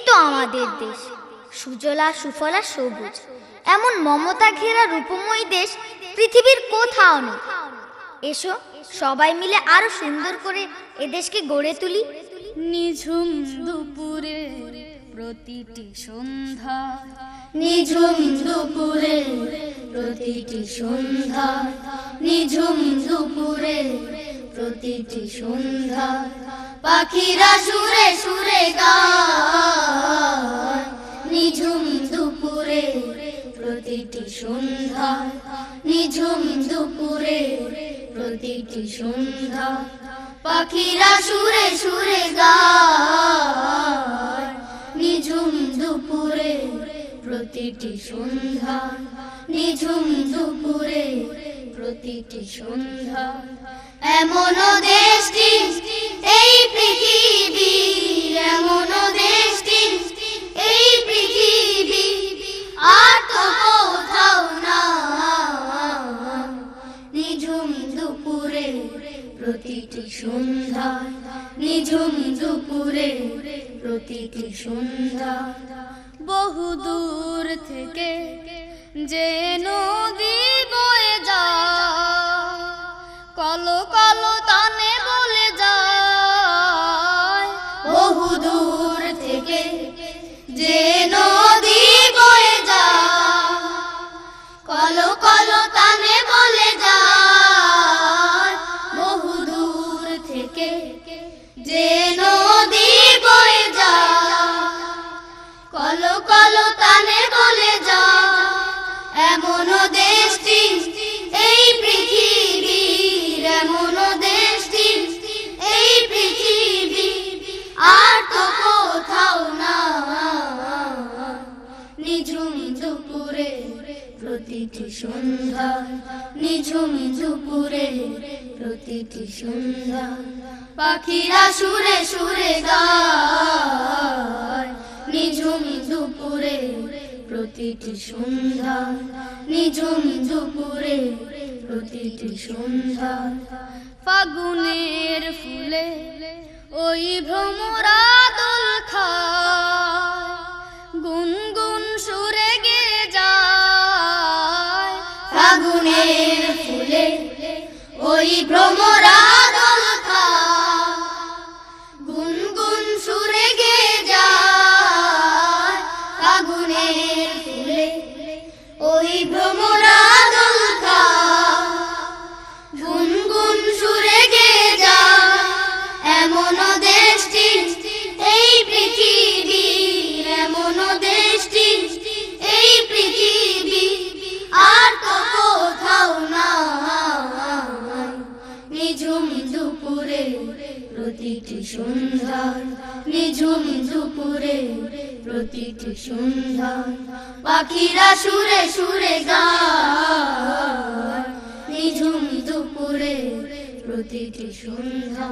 তো আমাদের দেশ, সুজলা সুফলা সবুজ। এমন মমতা ঘেরা রূপময় দেশ পৃথিবীর কোথাও নেই। এসো সবাই মিলে আরো সুন্দর করে এদেশকে গড়ে তুলি। নিঝুম দুপুরে প্রতিটি সন্ধ্যা, নিঝুম দুপুরে প্রতিটি সন্ধ্যা, নিঝুম দুপুরে প্রতিটি সন্ধ্যা, পাখিরা সুরে সুরে গায়। নিঝুম দুপুরে প্রতিটি সন্ধ্যা, নিঝুম দুপুরে প্রতিটি সন্ধ্যা, পাখিরা সুরে সুরে গায়। নিঝুম দুপুরে প্রতিটি সন্ধ্যা, নিঝুম দুপুরে প্রতিটি সন্ধ্যা, এমন দেশটি এই পৃথিবী, এমন দেশটি এই পৃথিবী, আর তো কোথাও না। নিঝুম দুপুরে প্রতিটি সন্ধ্যা, নিঝুম দুপুরে প্রতিটি সন্ধ্যা, বহু দূর থেকে যে নদী বয়ে যায়, কলো কলো তানে বলে যায়। বহু দূর থেকে যে নদী বয়ে যায়, কলো কলো তানে বলে যায়। বহু দূর থেকে যে নদী বয়ে যায়, কলো কলো তানে বলে যায়। এমন দেশটি এই পৃথিবীর, এমন দেশটি এই পৃথিবী, আর তো কোথাও না। নিঝুম দুপুরে প্রতিটি সন্ধ্যা, নিঝুম দুপুরে প্রতিটি সন্ধ্যা, পাখিরা সুরে সুরে গায়। নিঝুম দুপুরে প্রতিটি সন্ধ্যা, নিঝুম দুপুরে প্রতিটি সন্ধ্যা, ফাগুনের ফুলে ওই ভ্রমরা দোল খায়, গুনগুন সুরে গেয়ে যায়। ফাগুনের ফুলে ওই ভ্রমরা দোল খায়, গুনগুন সুরে গেয়ে যায়। ফাগুনের ফুলে ওই ভ্রমরা দোল খায়, গুনগুন সুরে গেয়ে যায়। এমন দেশটি এই পৃথিবীর, এমন দেশটি এই পৃথিবী, আর তো কোথাও না। নিঝুম দুপুরে প্রতিটি সন্ধ্যা, নিঝুম দুপুরে প্রতিটি সন্ধ্যা, পাখিরা সুরে সুরে গায়। নিঝুম দুপুরে প্রতিটি সন্ধ্যা,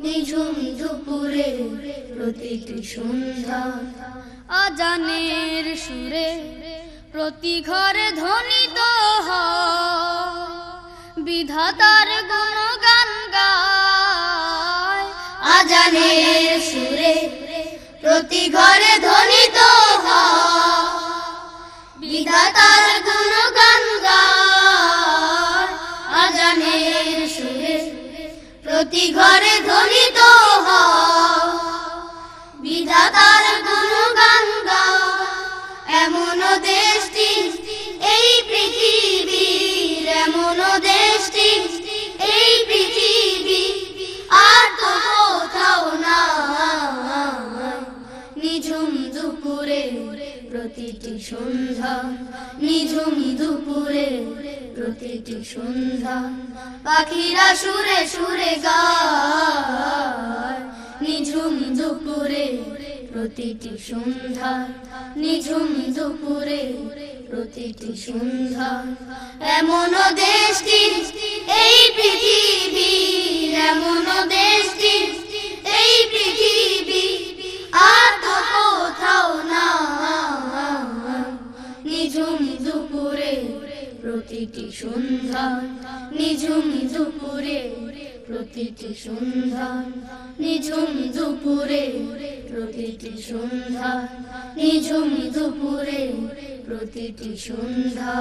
নিঝুম দুপুরে প্রতিটি সন্ধ্যা, আজানের সুরে প্রতি ঘরে ধ্বনিত হয়, বিধাতার গুণগান গায়। আজানের সুরে প্রতি ঘরে ধ্বনিত হয়, বিধাতার গুণগান গায়। আজানের সুরে প্রতি ঘরে ধ্বনিত হয়, বিধাতার গুণগান গায়। এমন দেশটি এই পৃথিবীর, এমন দেশটি এই পৃথিবী, আর তো কোথাও না। নিঝুম দুপুরে প্রতিটি সন্ধ্যা, নিঝুম দুপুরে প্রতিটি সন্ধ্যা, পাখিরা সুরে সুরে গায়। নিঝুম দুপুরে প্রতিটি সন্ধ্যা, নিঝুম দুপুরে প্রতিটি সন্ধ্যা, এমন দেশটি এই পৃথিবীর, এমন দেশটি এই পৃথিবী, আর তো কোথাও না। নিঝুম দুপুরে প্রতিটি সন্ধ্যা, নিঝুম দুপুরে প্রতিটি সন্ধ্যা, নিঝুম দুপুরে প্রতিটি সন্ধ্যা নিঝুম দুপুরে প্রতিটি সন্ধ্যা